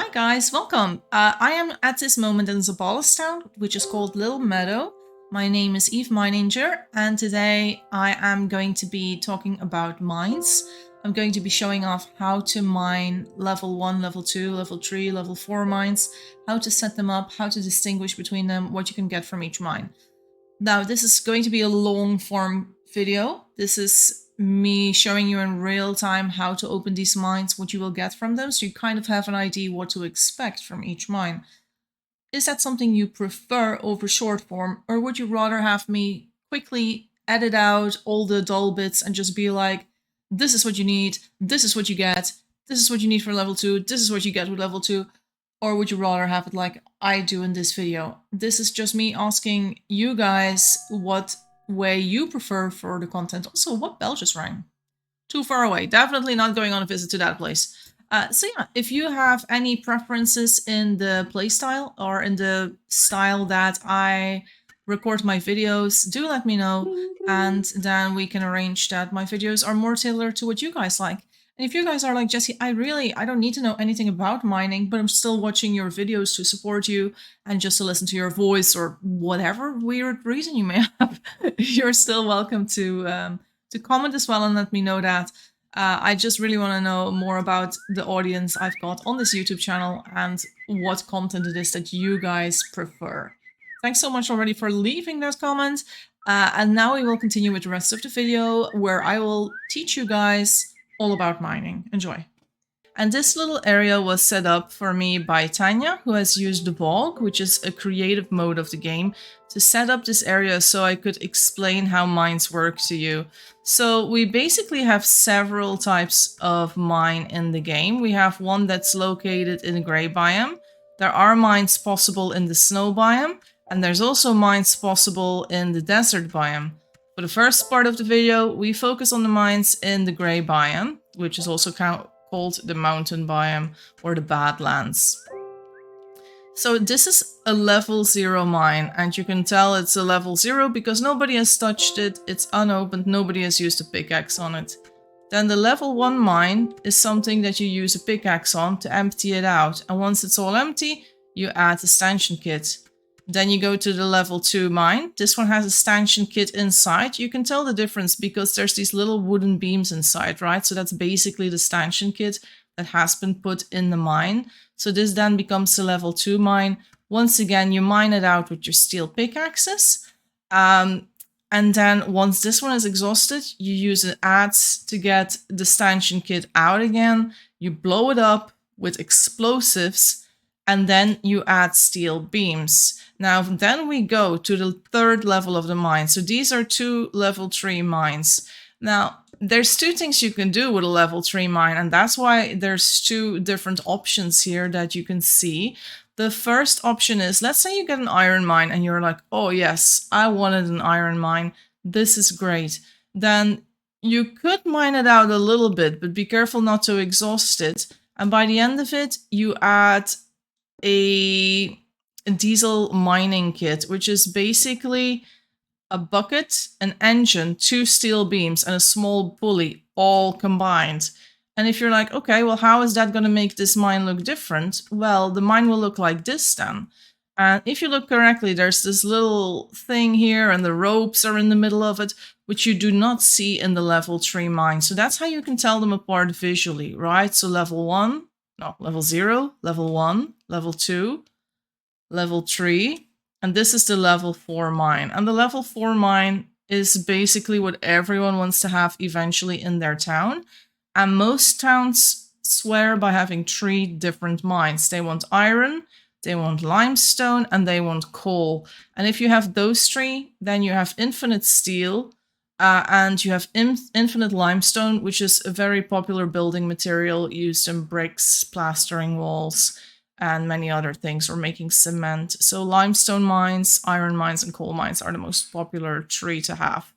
Hi guys, welcome. I am at this moment in Zabala's town, which is called Little Meadow. My name is Eve Mininger, and today I am going to be talking about mines. I'm going to be showing off how to mine level 1, level 2, level 3, level 4 mines, how to set them up, how to distinguish between them, what you can get from each mine. Now, this is going to be a long form video. This is me showing you in real time how to open these mines, what you will get from them, so you kind of have an idea what to expect from each mine. Is that something you prefer over short form, or would you rather have me quickly edit out all the dull bits and just be like, this is what you need, this is what you get, this is what you need for level 2, this is what you get with level 2, or would you rather have it like I do in this video? This is just me asking you guys what way you prefer for the content. Also, what bell just rang? Too far away. Definitely not going on a visit to that place. So yeah, if you have any preferences in the playstyle or in the style that I record my videos, do let me know, and then we can arrange that my videos are more tailored to what you guys like. And if you guys are like, Jesse, I don't need to know anything about mining, but I'm still watching your videos to support you and just to listen to your voice or whatever weird reason you may have, you're still welcome to comment as well and let me know that. I just really want to know more about the audience I've got on this YouTube channel and what content it is that you guys prefer. Thanks so much already for leaving those comments. And now we will continue with the rest of the video where I will teach you guys all about mining. Enjoy. And this little area was set up for me by Tanya, who has used the Vogue, which is a creative mode of the game, to set up this area so I could explain how mines work to you. So we basically have several types of mine in the game. We have one that's located in the gray biome. There are mines possible in the snow biome, and there's also mines possible in the desert biome. For the first part of the video, we focus on the mines in the gray biome, which is also called the mountain biome or the badlands. So this is a level 0 mine, and you can tell it's a level 0 because nobody has touched it, it's unopened, nobody has used a pickaxe on it. Then the level 1 mine is something that you use a pickaxe on to empty it out, and once it's all empty, you add a stanchion kit. Then you go to the level 2 mine. This one has a stanchion kit inside. You can tell the difference because there's these little wooden beams inside, right? So that's basically the stanchion kit that has been put in the mine. So this then becomes the level 2 mine. Once again, you mine it out with your steel pickaxes. And then once this one is exhausted, you use an adze to get the stanchion kit out again. You blow it up with explosives, and then you add steel beams. Now, then we go to the third level of the mine. So these are 2 level 3 mines. Now, there's 2 things you can do with a level 3 mine, and that's why there's 2 different options here that you can see. The first option is, let's say you get an iron mine and you're like, oh yes, I wanted an iron mine. This is great. Then you could mine it out a little bit, but be careful not to exhaust it. And by the end of it, you add a diesel mining kit, which is basically a bucket, an engine, 2 steel beams, and a small pulley all combined. And if you're like, okay, well, how is that going to make this mine look different? Well, the mine will look like this then. And if you look correctly, there's this little thing here and the ropes are in the middle of it, which you do not see in the level 3 mine. So that's how you can tell them apart visually, right? So level 0, level 1, level 2, level 3, and this is the level 4 mine. And the level 4 mine is basically what everyone wants to have eventually in their town. And most towns swear by having 3 different mines. They want iron, they want limestone, and they want coal. And if you have those 3, then you have infinite steel, and you have infinite limestone, which is a very popular building material used in bricks, plastering walls, and many other things, or making cement. So limestone mines, iron mines, and coal mines are the most popular 3 to have.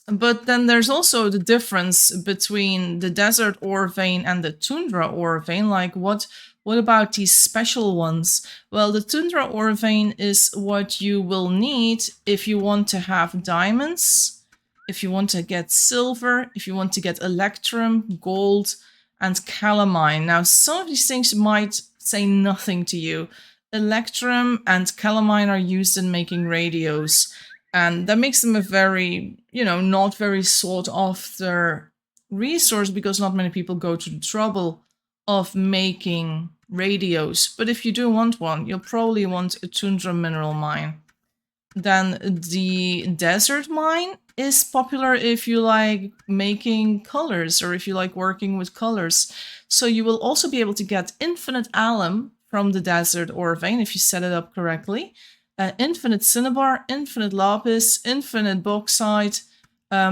But then there's also the difference between the desert ore vein and the tundra ore vein. Like, what about these special ones? Well, the tundra ore vein is what you will need if you want to have diamonds, if you want to get silver, if you want to get electrum, gold, and calamine. Now, some of these things might say nothing to you. Electrum and calamine are used in making radios, and that makes them a very, not very sought after resource because not many people go to the trouble of making radios. But if you do want one, you'll probably want a tundra mineral mine. Then the desert mine is popular if you like making colors or if you like working with colors. So you will also be able to get infinite alum from the desert ore vein if you set it up correctly. Infinite cinnabar, infinite lapis, infinite bauxite,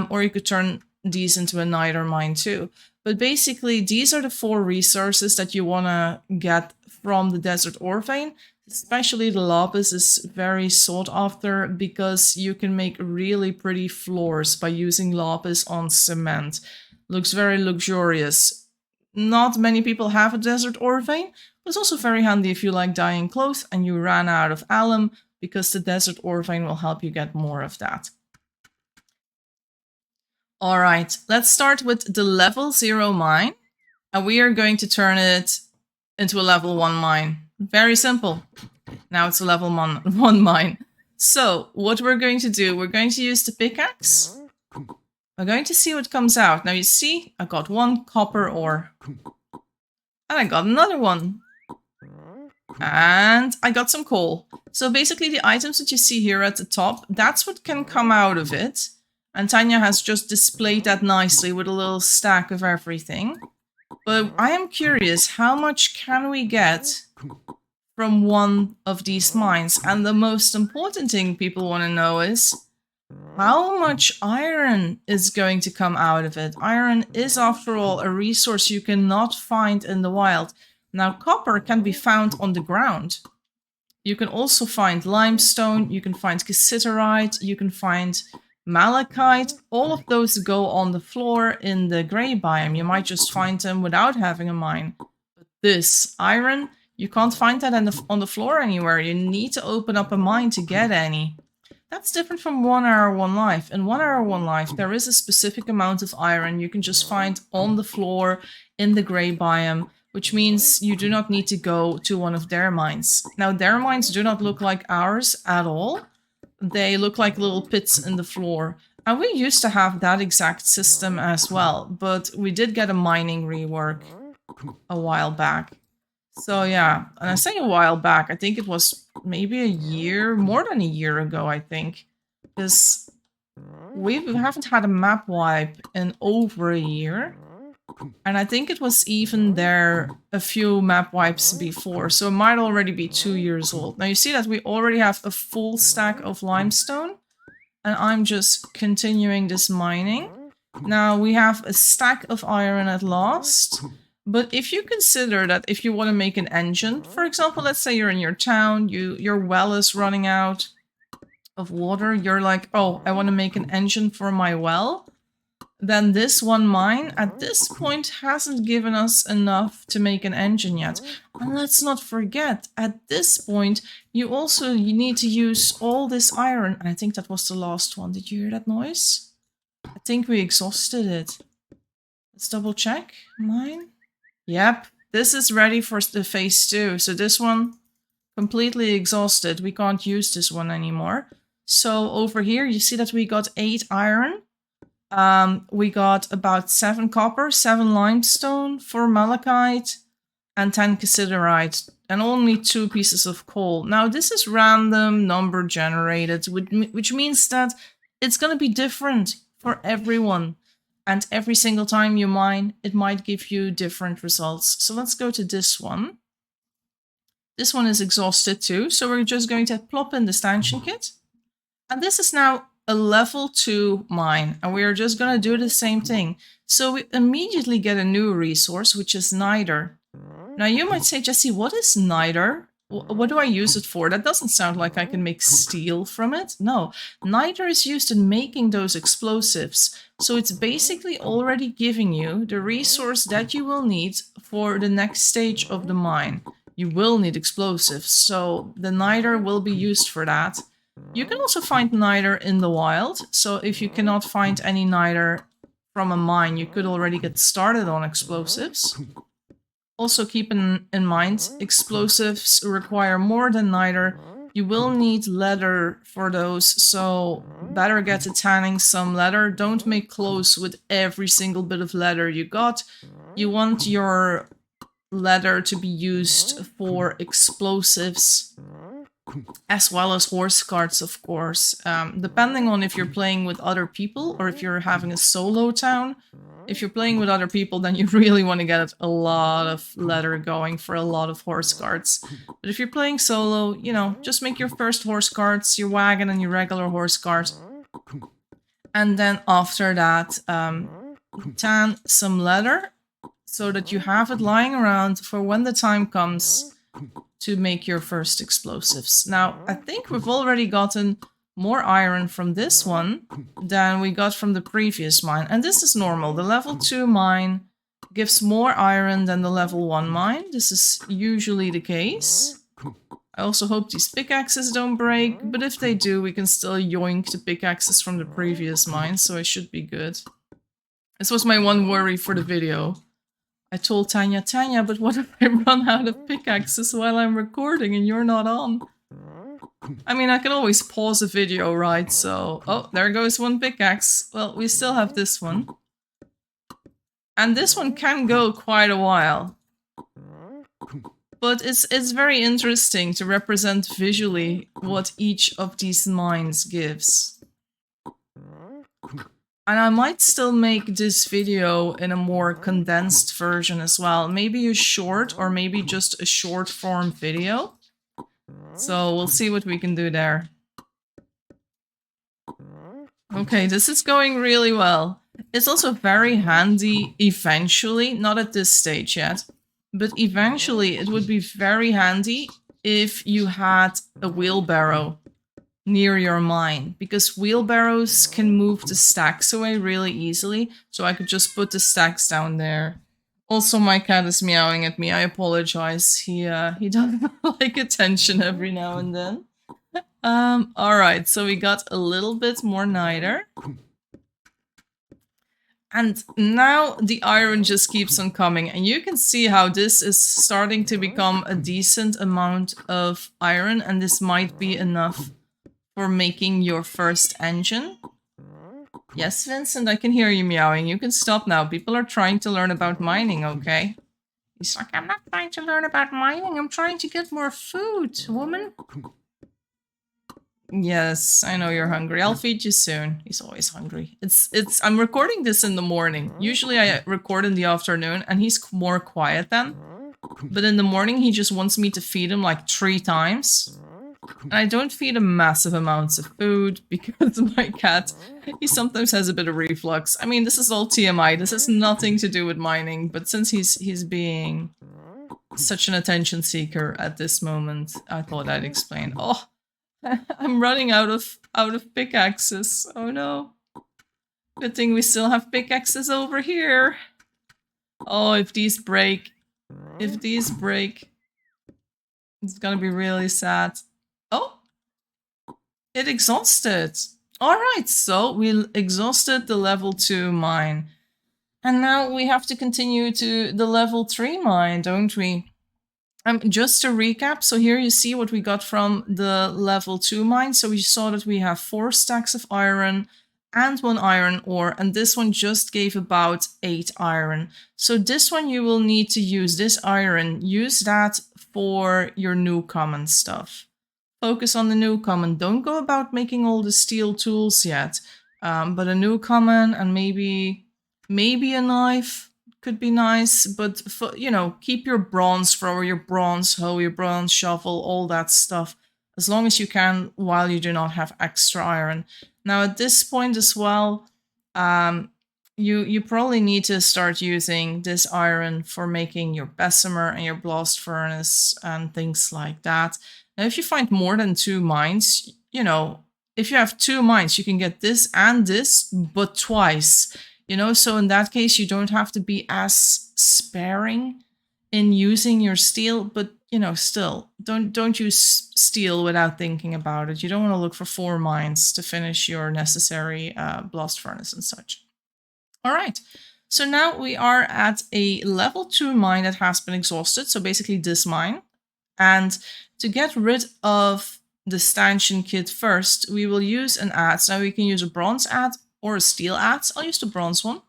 or you could turn these into a niter mine too. But basically, these are the 4 resources that you want to get from the desert ore vein. Especially the lapis is very sought after because you can make really pretty floors by using lapis on cement. Looks very luxurious. Not many people have a desert ore vein, but it's also very handy if you like dyeing clothes and you ran out of alum, because the desert ore vein will help you get more of that. Alright, let's start with the level 0 mine, and we are going to turn it into a level 1 mine. Very simple. Now it's a level 1 mine. So what we're going to do, we're going to use the pickaxe. We're going to see what comes out. Now you see, I got 1 copper ore. And I got another one. And I got some coal. So basically the items that you see here at the top, that's what can come out of it. And Tanya has just displayed that nicely with a little stack of everything. But I am curious, how much can we get from one of these mines? And the most important thing people want to know is how much iron is going to come out of it. Iron is, after all, a resource you cannot find in the wild. Now, copper can be found on the ground. You can also find limestone, you can find cassiterite, you can find malachite. All of those go on the floor in the grey biome. You might just find them without having a mine. But this iron, you can't find that on the floor anywhere. You need to open up a mine to get any. That's different from 1 hour, 1 life. In 1 hour, 1 life, there is a specific amount of iron you can just find on the floor in the grey biome, which means you do not need to go to one of their mines. Now, their mines do not look like ours at all. They look like little pits in the floor. And we used to have that exact system as well, but we did get a mining rework a while back. So yeah, and I say a while back, I think it was maybe a year, more than a year ago, I think. Because we haven't had a map wipe in over a year. And I think it was even there a few map wipes before, so it might already be 2 years old. Now you see that we already have a full stack of limestone, and I'm just continuing this mining. Now we have a stack of iron at last, but if you consider that if you want to make an engine, for example, let's say you're in your town, your well is running out of water, you're like, oh, I want to make an engine for my well. Then this 1 mine at this point hasn't given us enough to make an engine yet. And let's not forget, at this point, you need to use all this iron. And I think that was the last one. Did you hear that noise? I think we exhausted it. Let's double check. Mine? Yep, this is ready for the phase 2. So this one, completely exhausted. We can't use this one anymore. So over here, you see that we got 8 iron. We got about 7 copper, 7 limestone, 4 malachite, and 10 cassiterite, and only 2 pieces of coal. Now, this is random number generated, which means that it's going to be different for everyone. And every single time you mine, it might give you different results. So let's go to this one. This one is exhausted too, so we're just going to plop in the stanchion kit. And this is now a level 2 mine, and we are just going to do the same thing. So we immediately get a new resource, which is niter. Now you might say, Jesse, what is niter? What do I use it for? That doesn't sound like I can make steel from it. No, niter is used in making those explosives. So it's basically already giving you the resource that you will need for the next stage of the mine. You will need explosives, so the niter will be used for that. You can also find niter in the wild, so if you cannot find any niter from a mine, you could already get started on explosives. Also keep in mind, explosives require more than niter. You will need leather for those, so better get to tanning some leather. Don't make clothes with every single bit of leather you got. You want your leather to be used for explosives, as well as horse carts, of course. Depending on if you're playing with other people or if you're having a solo town. If you're playing with other people, then you really want to get a lot of leather going for a lot of horse carts. But if you're playing solo, you know, just make your first horse carts, your wagon and your regular horse cart. And then after that, tan some leather so that you have it lying around for when the time comes to make your first explosives. Now, I think we've already gotten more iron from this one than we got from the previous mine. And this is normal. The level 2 mine gives more iron than the level 1 mine. This is usually the case. I also hope these pickaxes don't break, but if they do, we can still yoink the pickaxes from the previous mine, so it should be good. This was my one worry for the video. I told Tanya, but what if I run out of pickaxes while I'm recording and you're not on? I mean, I can always pause a video, right? So, oh, there goes one pickaxe. Well, we still have this one. And this one can go quite a while. But it's very interesting to represent visually what each of these mines gives. And I might still make this video in a more condensed version as well. Maybe a short or maybe just a short form video. So we'll see what we can do there. Okay, this is going really well. It's also very handy eventually, not at this stage yet, but eventually it would be very handy if you had a wheelbarrow near your mine, because wheelbarrows can move the stacks away really easily, so I could just put the stacks down there. Also, my cat is meowing at me. I apologize. He doesn't like attention every now and then. Alright, so we got a little bit more niter. And now the iron just keeps on coming. And you can see how this is starting to become a decent amount of iron. And this might be enough for making your first engine. Yes, Vincent, I can hear you meowing. You can stop now. People are trying to learn about mining, okay? He's like, I'm not trying to learn about mining. I'm trying to get more food, woman. Yes, I know you're hungry. I'll feed you soon. He's always hungry. I'm recording this in the morning. Usually I record in the afternoon and he's more quiet then. But in the morning he just wants me to feed him like 3 times. And I don't feed him massive amounts of food because my cat, he sometimes has a bit of reflux. I mean, this is all TMI. This has nothing to do with mining, but since he's being such an attention seeker at this moment, I thought I'd explain. Oh, I'm running out of pickaxes. Oh no. Good thing we still have pickaxes over here. Oh, if these break, it's gonna be really sad. Oh, it exhausted. Alright, so we exhausted the level 2 mine. And now we have to continue to the level 3 mine, don't we? Just to recap, so here you see what we got from the level 2 mine. So we saw that we have 4 stacks of iron and 1 iron ore, and this one just gave about 8 iron. So this one you will need to use this iron. Use that for your new common stuff. Focus on the new common. Don't go about making all the steel tools yet. But a new common and maybe a knife could be nice. But, you know, keep your bronze thrower, your bronze hoe, your bronze shovel, all that stuff. As long as you can while you do not have extra iron. Now at this point as well, you probably need to start using this iron for making your Bessemer and your blast furnace and things like that. Now, if you find more than 2 mines, you know, if you have 2 mines, you can get this and this, but twice, you know, so in that case, you don't have to be as sparing in using your steel, but, you know, still, don't use steel without thinking about it. You don't want to look for 4 mines to finish your necessary blast furnace and such. All right. So now we are at a level 2 mine that has been exhausted. So basically this mine. And to get rid of the stanchion kit first, we will use an adze. Now we can use a bronze adze or a steel adze. I'll use the bronze one.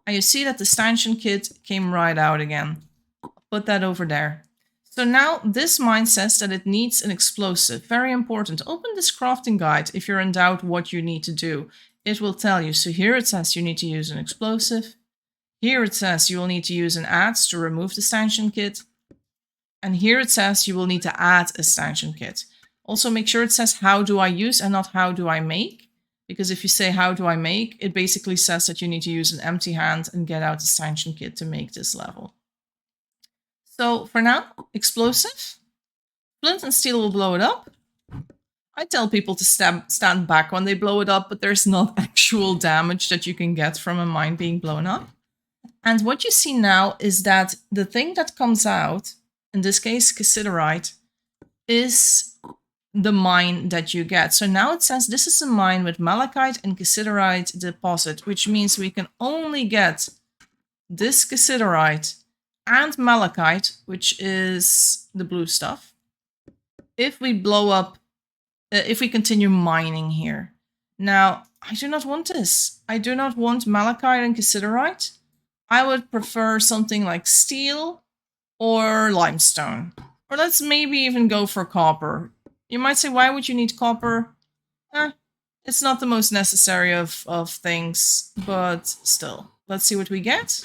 And you see that the stanchion kit came right out again. Put that over there. So now this mine says that it needs an explosive. Very important. Open this crafting guide if you're in doubt what you need to do. It will tell you. So here it says you need to use an explosive. Here it says you will need to use an adze to remove the stanchion kit. And here it says you will need to add a stanchion kit. Also make sure it says how do I use and not how do I make. Because if you say how do I make, it basically says that you need to use an empty hand and get out the stanchion kit to make this level. So for now, explosive. Flint and steel will blow it up. I tell people to stand back when they blow it up, but there's not actual damage that you can get from a mine being blown up. And what you see now is that the thing that comes out, in this case, cassiterite, is the mine that you get. So now it says this is a mine with malachite and cassiterite deposit, which means we can only get this cassiterite and malachite, which is the blue stuff, if we blow up, if we continue mining here. Now, I do not want this. I do not want malachite and cassiterite. I would prefer something like steel or limestone. Or let's maybe even go for copper. You might say, why would you need copper? It's not the most necessary of things, but still. Let's see what we get.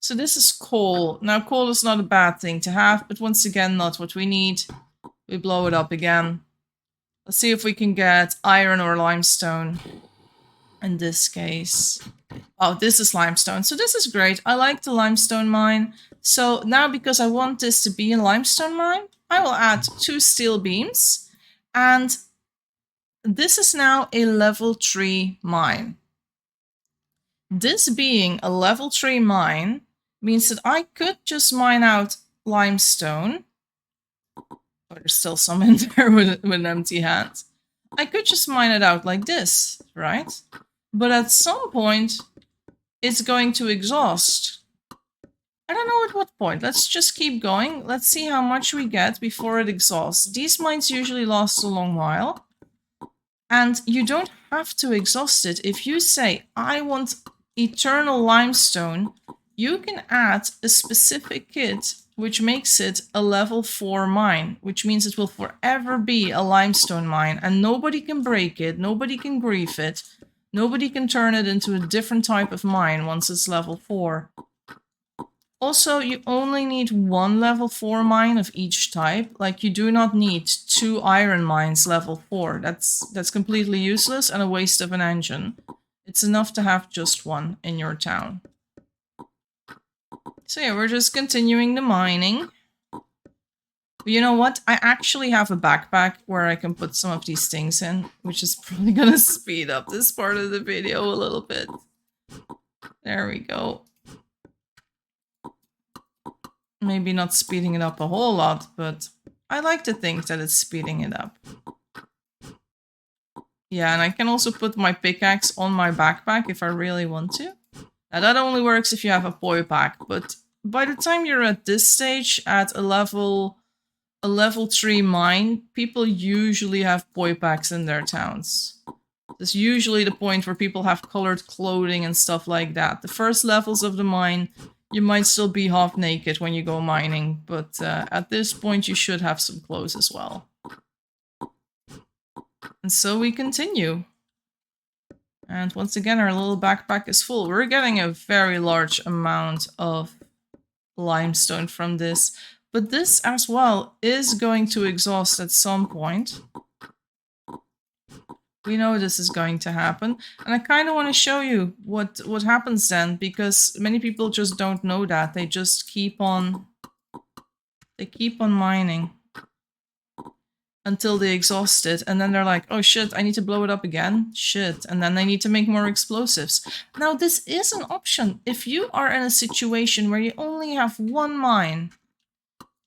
So this is coal. Now coal is not a bad thing to have, but once again, not what we need. We blow it up again. Let's see if we can get iron or limestone. In this case. Oh, this is limestone. So this is great. I like the limestone mine. So now because I want this to be a limestone mine, I will add 2 steel beams. And this is now a level 3 mine. This being a level 3 mine means that I could just mine out limestone. Oh, there's still some in there with an empty hand. I could just mine it out like this, right? But at some point, it's going to exhaust. I don't know at what point. Let's just keep going. Let's see how much we get before it exhausts. These mines usually last a long while. And you don't have to exhaust it. If you say, I want eternal limestone, you can add a specific kit which makes it a level 4 mine, which means it will forever be a limestone mine and nobody can break it, nobody can grief it, nobody can turn it into a different type of mine once it's level 4. Also, you only need 1 level 4 mine of each type. Like, you do not need 2 iron mines level 4. That's completely useless and a waste of an engine. It's enough to have just 1 in your town. So yeah, we're just continuing the mining. But you know what? I actually have a backpack where I can put some of these things in, which is probably gonna speed up this part of the video a little bit. There we go. Maybe not speeding it up a whole lot, but I like to think that it's speeding it up. Yeah, and I can also put my pickaxe on my backpack if I really want to. Now that only works if you have a poi pack, but by the time you're at this stage, at a level 3 mine, people usually have poi packs in their towns. That's usually the point where people have colored clothing and stuff like that. The first levels of the mine, you might still be half naked when you go mining, but at this point you should have some clothes as well. And so we continue. And once again, our little backpack is full. We're getting a very large amount of limestone from this. But this as well is going to exhaust at some point. We know this is going to happen. And I kind of want to show you what happens then, because many people just don't know that. They just keep on mining until they exhaust it, and then they're like, oh shit, I need to blow it up again. Shit. And then they need to make more explosives. Now, this is an option. If you are in a situation where you only have 1 mine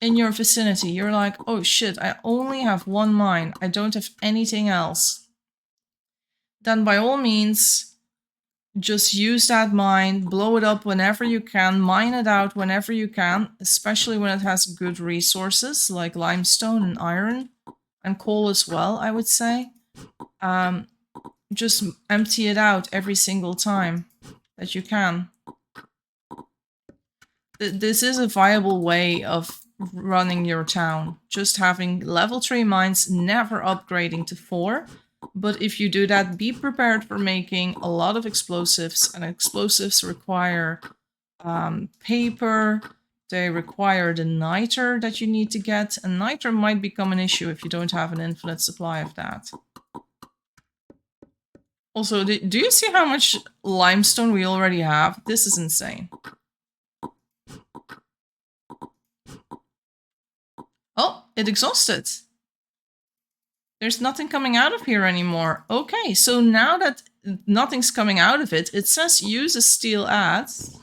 in your vicinity, you're like, oh shit, I only have 1 mine. I don't have anything else. Then by all means, just use that mine, blow it up whenever you can, mine it out whenever you can, especially when it has good resources like limestone and iron and coal as well, I would say. Just empty it out every single time that you can. This is a viable way of running your town. Just having level 3 mines, never upgrading to 4. But if you do that, be prepared for making a lot of explosives, and explosives require paper, they require the niter that you need to get, and niter might become an issue if you don't have an infinite supply of that. Also, do you see how much limestone we already have? This is insane. Oh, it exhausted. There's nothing coming out of here anymore. Okay, so now that nothing's coming out of it, it says use a steel adze.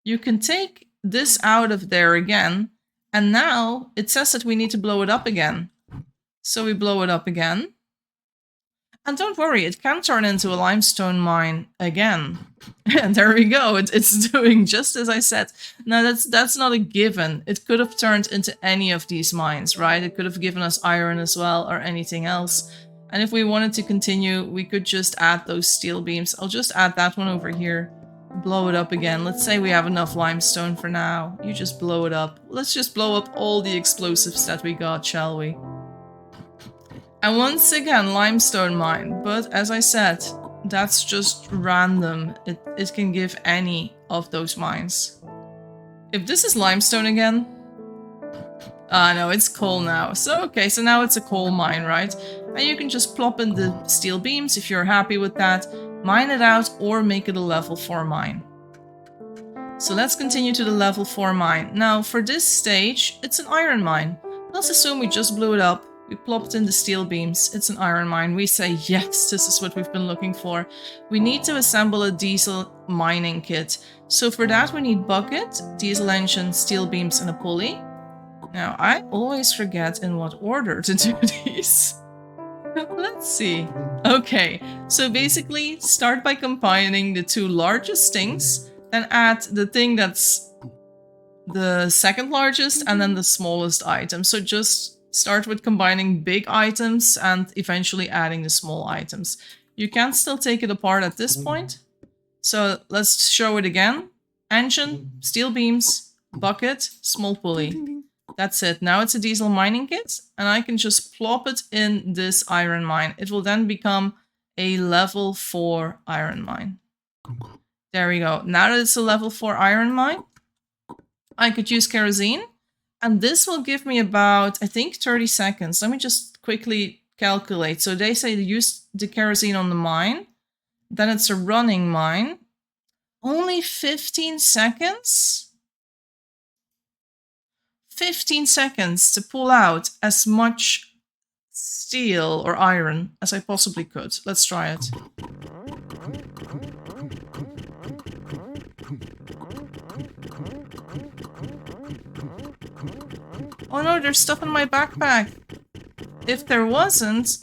You can take this out of there again, and now it says that we need to blow it up again. So we blow it up again. And don't worry, it can turn into a limestone mine again. And there we go, it's doing just as I said. Now that's not a given. It could have turned into any of these mines, right? It could have given us iron as well, or anything else. And if we wanted to continue, we could just add those steel beams. I'll just add that one over here. Blow it up again. Let's say we have enough limestone for now. You just blow it up. Let's just blow up all the explosives that we got, shall we? And once again, limestone mine. But as I said, that's just random. It can give any of those mines. If this is limestone again... no, it's coal now. So, okay, so now it's a coal mine, right? And you can just plop in the steel beams if you're happy with that. Mine it out or make it a level 4 mine. So let's continue to the level 4 mine. Now, for this stage, it's an iron mine. Let's assume we just blew it up. We plopped in the steel beams. It's an iron mine. We say, yes, this is what we've been looking for. We need to assemble a diesel mining kit. So for that, we need bucket, diesel engine, steel beams, and a pulley. Now, I always forget in what order to do these. Let's see. Okay, so basically, start by combining the 2 largest things, then add the thing that's the second largest, and then the smallest item. So just start with combining big items and eventually adding the small items. You can still take it apart at this point. So let's show it again. Engine, steel beams, bucket, small pulley. That's it. Now it's a diesel mining kit, and I can just plop it in this iron mine. It will then become a level 4 iron mine. There we go. Now that it's a level 4 iron mine, I could use kerosene. And this will give me about, I think, 30 seconds. Let me just quickly calculate. So they say to use the kerosene on the mine. Then it's a running mine. Only 15 seconds? 15 seconds to pull out as much steel or iron as I possibly could. Let's try it. Oh no, there's stuff in my backpack. If there wasn't,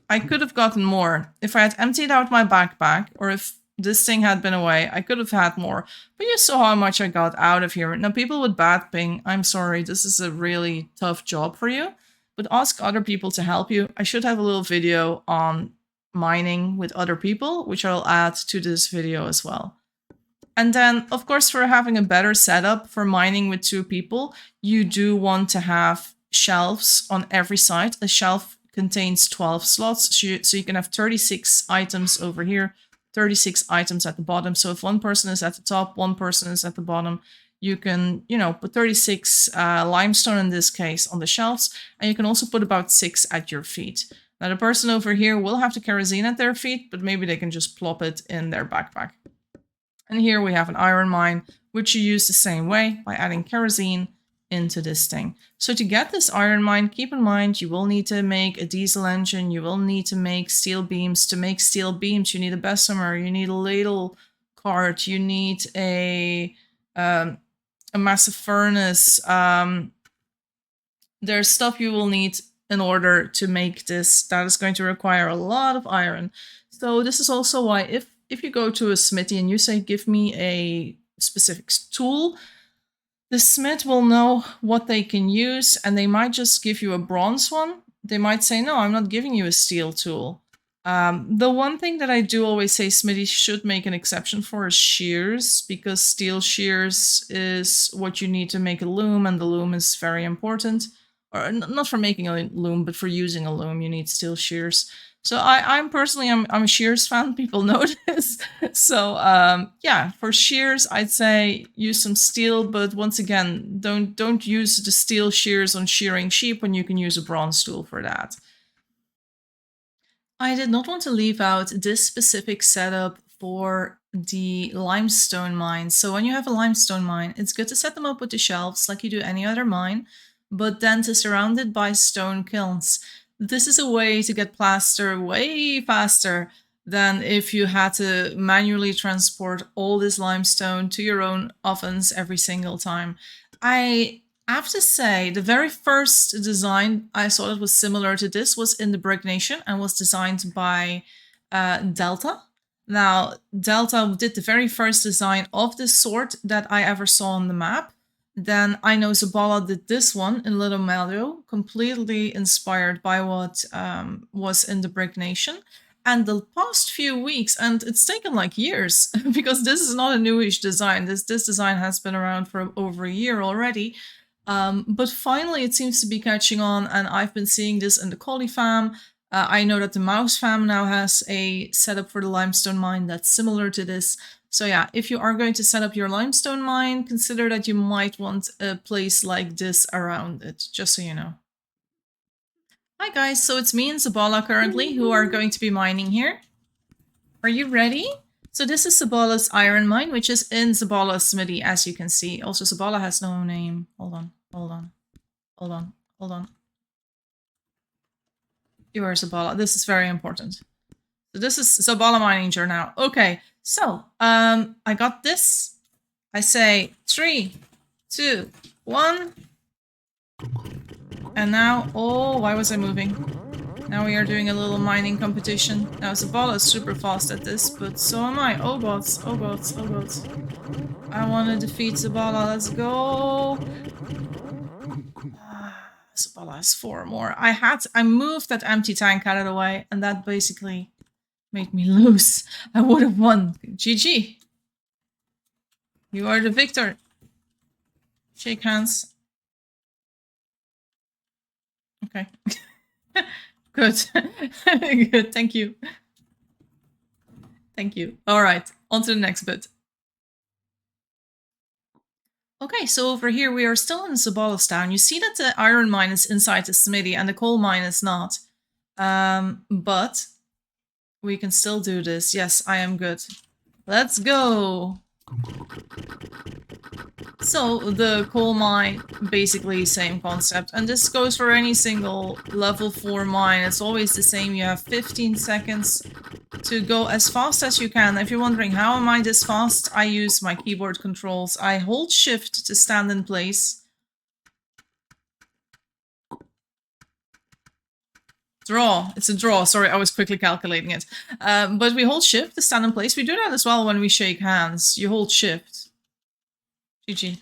I could have gotten more. If I had emptied out my backpack, or if this thing had been away, I could have had more. But you saw how much I got out of here. Now, people with bad ping, I'm sorry, this is a really tough job for you. But ask other people to help you. I should have a little video on mining with other people, which I'll add to this video as well. And then, of course, for having a better setup for mining with 2 people, you do want to have shelves on every side. A shelf contains 12 slots, so you can have 36 items over here, 36 items at the bottom. So if one person is at the top, one person is at the bottom, you can, you know, put 36 limestone in this case on the shelves, and you can also put about 6 at your feet. Now, the person over here will have the kerosene at their feet, but maybe they can just plop it in their backpack. And here we have an iron mine, which you use the same way by adding kerosene into this thing. So to get this iron mine, keep in mind you will need to make a diesel engine, you will need to make steel beams. To make steel beams, you need a bessemer, you need a ladle cart, you need a massive furnace. There's stuff you will need in order to make this that is going to require a lot of iron. So this is also why if you go to a smithy and you say, give me a specific tool, the smith will know what they can use, and they might just give you a bronze one. They might say, no, I'm not giving you a steel tool. The one thing that I do always say smithy should make an exception for is shears, because steel shears is what you need to make a loom, and the loom is very important. Or not for making a loom, but for using a loom, you need steel shears. So I'm a shears fan. People know this. So yeah, for shears, I'd say use some steel, but once again, don't use the steel shears on shearing sheep when you can use a bronze tool for that. I did not want to leave out this specific setup for the limestone mines. So when you have a limestone mine, it's good to set them up with the shelves like you do any other mine, but then to surround it by stone kilns. This is a way to get plaster way faster than if you had to manually transport all this limestone to your own ovens every single time. I have to say, the very first design I saw that was similar to this was in the Brick Nation and was designed by Delta. Now, Delta did the very first design of this sort that I ever saw on the map. Then I know Zabala did this one in Little Meadow, completely inspired by what was in the Brick Nation. And the past few weeks, and it's taken like years, because this is not a newish design. This design has been around for over a year already. But finally it seems to be catching on, and I've been seeing this in the Collie fam. I know that the Mouse fam now has a setup for the limestone mine that's similar to this. So yeah, if you are going to set up your limestone mine, consider that you might want a place like this around it, just so you know. Hi guys, so it's me and Zabala currently who are going to be mining here. Are you ready? So this is Zabala's iron mine, which is in Zabala's smithy, as you can see. Also, Zabala has no name. Hold on. You are Zabala. This is very important. So this is Zabala Mininger now. Okay, so I got this. I say 3, 2, 1. And now, oh, why was I moving? Now we are doing a little mining competition. Now Zabala is super fast at this, but so am I. Oh gods, oh gods, oh gods. I want to defeat Zabala. Let's go. Zabala has 4 more. I moved that empty tank out of the way, and that basically made me lose. I would have won. GG. You are the victor. Shake hands. Okay. Good. Good, thank you. Thank you. Alright, on to the next bit. Okay, so over here we are still in Zabala's town. You see that the iron mine is inside the smithy and the coal mine is not. But we can still do this. Yes, I am good. Let's go! So, the coal mine, basically same concept. And this goes for any single level 4 mine. It's always the same. You have 15 seconds to go as fast as you can. If you're wondering, how am I this fast? I use my keyboard controls. I hold shift to stand in place. Draw. It's a draw. Sorry, I was quickly calculating it. But we hold shift to stand in place. We do that as well when we shake hands. You hold shift. GG.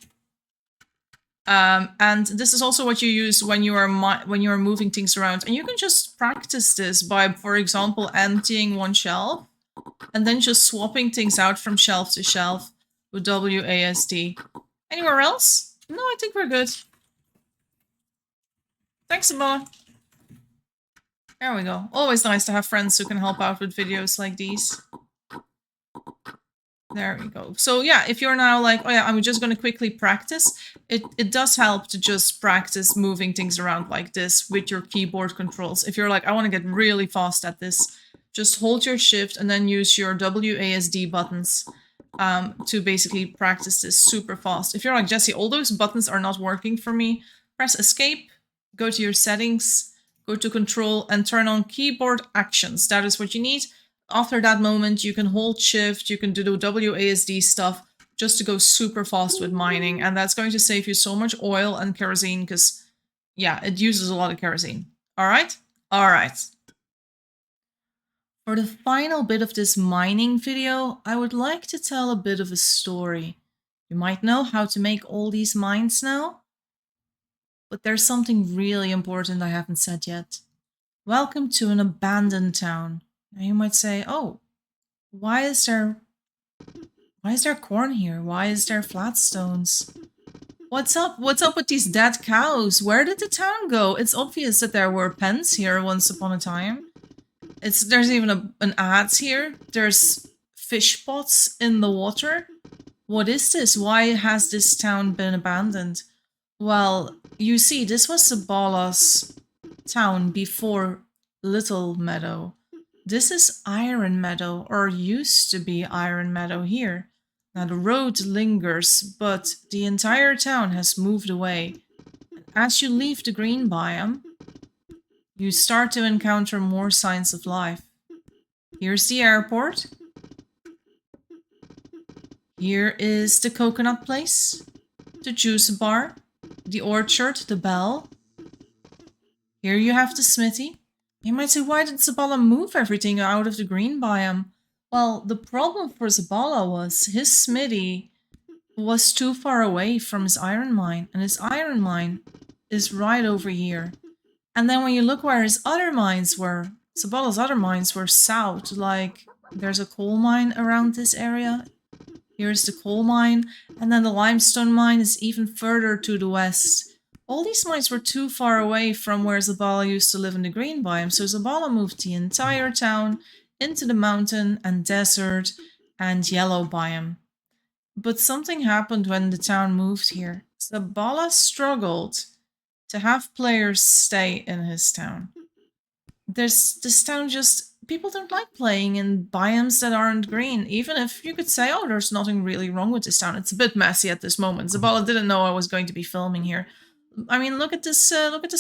And this is also what you use when you are moving things around. And you can just practice this by, for example, emptying one shelf and then just swapping things out from shelf to shelf with WASD. Anywhere else? No, I think we're good. Thanks, Zabala. There we go. Always nice to have friends who can help out with videos like these. There we go. So yeah, if you're now like, oh yeah, I'm just going to quickly practice, it does help to just practice moving things around like this with your keyboard controls. If you're like, I want to get really fast at this, just hold your shift and then use your WASD buttons to basically practice this super fast. If you're like, Jesse, all those buttons are not working for me, press escape, go to your settings, go to control and turn on keyboard actions. That is what you need. After that moment, you can hold shift, you can do the WASD stuff just to go super fast with mining. And that's going to save you so much oil and kerosene because, yeah, it uses a lot of kerosene. All right? All right. For the final bit of this mining video, I would like to tell a bit of a story. You might know how to make all these mines now, but there's something really important I haven't said yet. Welcome to an abandoned town. Now you might say, oh, why is there corn here? Why is there flat stones? What's up? What's up with these dead cows? Where did the town go? It's obvious that there were pens here once upon a time. There's even an ad here. There's fish pots in the water. What is this? Why has this town been abandoned? Well, you see, this was Zabala's town before Little Meadow. This is Iron Meadow, or used to be Iron Meadow here. Now the road lingers, but the entire town has moved away. As you leave the green biome, you start to encounter more signs of life. Here's the airport. Here is the coconut place, the juice bar, the orchard, the bell. Here you have the smithy. You might say, why did Zabala move everything out of the green biome? Well, the problem for Zabala was his smithy was too far away from his iron mine, and his iron mine is right over here. And then when you look where his other mines were, Zabala's other mines were south, like there's a coal mine around this area. Here's the coal mine, and then the limestone mine is even further to the west. All these mines were too far away from where Zabala used to live in the green biome, so Zabala moved the entire town into the mountain and desert and yellow biome. But something happened when the town moved here. Zabala struggled to have players stay in his town. This town just, people don't like playing in biomes that aren't green, even if you could say, oh, there's nothing really wrong with this town. It's a bit messy at this moment. Zabala didn't know I was going to be filming here. I mean, look at this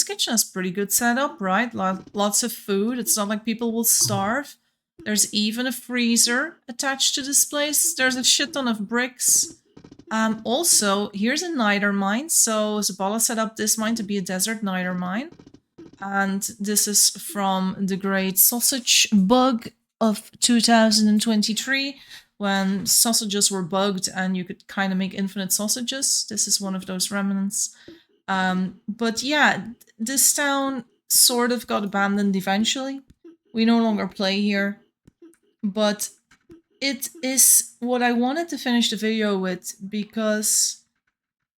kitchen. It's pretty good setup, right? Lots of food. It's not like people will starve. There's even a freezer attached to this place. There's a shit ton of bricks. Also, here's a niter mine. So Zabala set up this mine to be a desert niter mine. And this is from the great sausage bug of 2023, when sausages were bugged and you could kind of make infinite sausages. This is one of those remnants. But yeah, this town sort of got abandoned eventually. We no longer play here. But it is what I wanted to finish the video with, because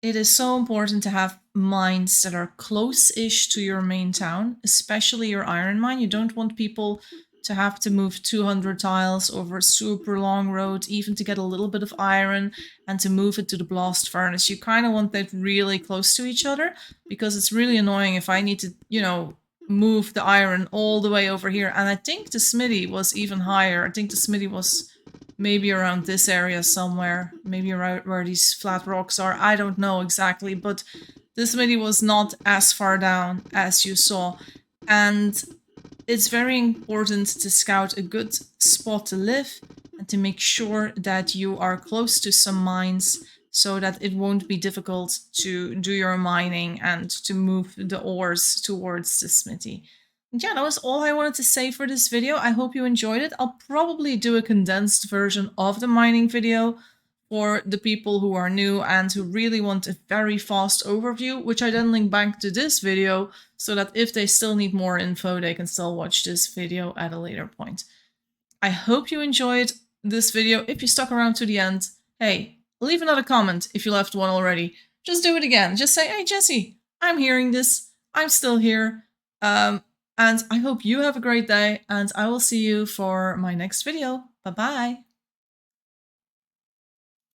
it is so important to have mines that are close-ish to your main town, especially your iron mine. You don't want people to have to move 200 tiles over a super long road, even to get a little bit of iron and to move it to the blast furnace. You kind of want that really close to each other, because it's really annoying if I need to, you know, move the iron all the way over here. And I think the smithy was even higher. I think the smithy was maybe around this area somewhere, maybe right where these flat rocks are. I don't know exactly, but the smithy was not as far down as you saw. And it's very important to scout a good spot to live and to make sure that you are close to some mines, so that it won't be difficult to do your mining and to move the ores towards the smithy. Yeah, that was all I wanted to say for this video. I hope you enjoyed it. I'll probably do a condensed version of the mining video for the people who are new and who really want a very fast overview, which I then link back to this video, so that if they still need more info, they can still watch this video at a later point. I hope you enjoyed this video. If you stuck around to the end, hey, leave another comment if you left one already. Just do it again. Just say, hey, Jesse, I'm hearing this. I'm still here. And I hope you have a great day, and I will see you for my next video. Bye-bye.